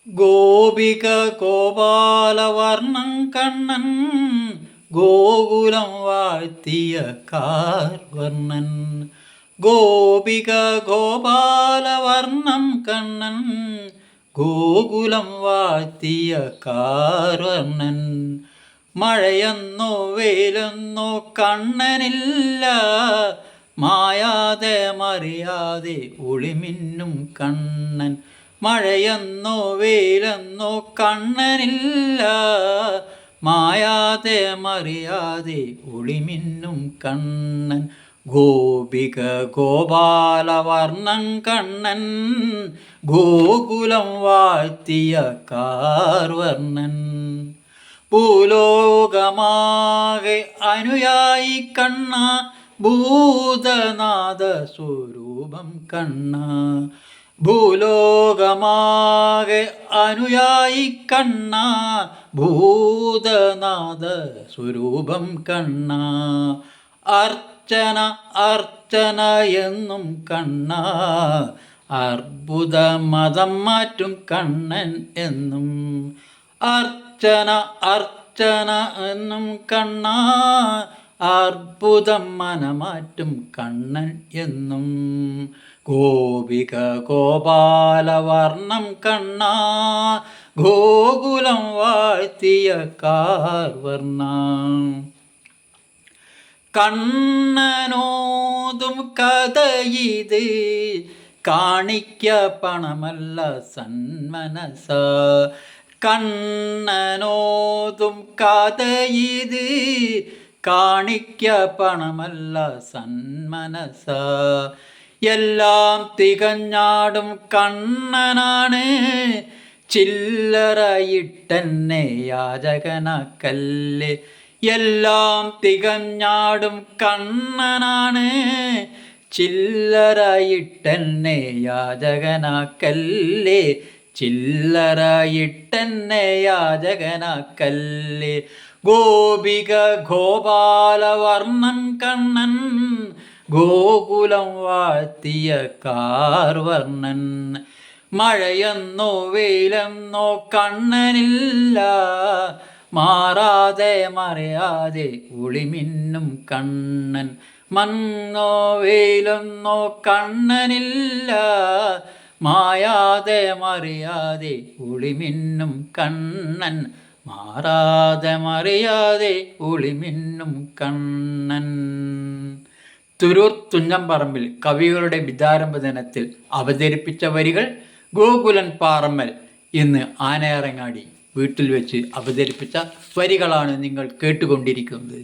ഗോപിക ഗോപാലവർണ്ണം കണ്ണൻ ഗോകുലം വാഴ്ത്തിയ കാർവർണ്ണൻ. ഗോപിക ഗോപാലവർണ്ണം കണ്ണൻ ഗോകുലം വാഴ്ത്തിയ കാർവർണ്ണൻ. മഴയെന്നോ വെയിലെന്നോ കണ്ണനില്ല, മായാതെ മറിയാതെ ഒളിമിന്നും കണ്ണൻ. മഴയെന്നോ വെയിലെന്നോ കണ്ണനില്ല, മായാതെ മറിയാതെ ഒളിമിന്നും കണ്ണൻ. ഗോപിക ഗോപാലവർണ്ണം കണ്ണൻ ഗോകുലം വാഴ്ത്തിയ കാർവർണ്ണൻ. ഭൂലോകമാകെ അനുയായി കണ്ണ, ഭൂതനാഥ സ്വരൂപം കണ്ണ. ഭൂലോകമാകെ അനുയായി കണ്ണ, ഭൂതനാഥ സ്വരൂപം കണ്ണ. അർച്ചന അർച്ചന എന്നും കണ്ണ, അർബുദ മതം മാറ്റും കണ്ണൻ എന്നും. അർച്ചന അർച്ചന എന്നും കണ്ണ, അർബുദം മനമാറ്റും കണ്ണൻ എന്നും. ഗോപിക ഗോപാലവർണ്ണം കണ്ണ ഗോകുലം വാഴ്ത്തിയ കാർവർണ്ണ. കണ്ണനോതും കഥയിത്, കാണിക്ക പണമല്ല സന്മനസ. കണ്ണനോതും കഥയിത്, കാണിക്ക പണമല്ല സന്മനസ. എല്ലാം തികഞ്ഞാടും കണ്ണനാണ്, ചില്ലറയിട്ടെന്നെ യാചകനാക്കല്ല്. എല്ലാം തികഞ്ഞാടും കണ്ണനാണ്, ചില്ലറയിട്ടെന്നെ യാചകനാക്കല്ല്. ചില്ലറയിട്ടെന്നെ യാചകനാക്കല്ല്. ഗോപിക ഗോപാലവർണ്ണം കണ്ണൻ ഗോകുലം വാഴ്ത്തിയ കാർവർണ്ണൻ. മഴയെന്നോ വെയിലെന്നോ കണ്ണനില്ല, മാറാതെ മറയാതെ ഒളിമിന്നും കണ്ണൻ. മണ്ണോ വെയിലെന്നോ കണ്ണനില്ല, മായാതെ മറിയാതെ ഒളിമിന്നും കണ്ണൻ. മാറാതെ മറിയാതെ ഒളിമിന്നും കണ്ണൻ. തുരൂർ തുഞ്ചംപറമ്പിൽ കവികളുടെ വിദ്യാരംഭ ദിനത്തിൽ അവതരിപ്പിച്ച വരികൾ ഗോകുലൻ പാറമ്മൽ ഇന്ന് ആനയറങ്ങാടി വീട്ടിൽ വെച്ച് അവതരിപ്പിച്ച വരികളാണ് നിങ്ങൾ കേട്ടുകൊണ്ടിരിക്കുന്നത്.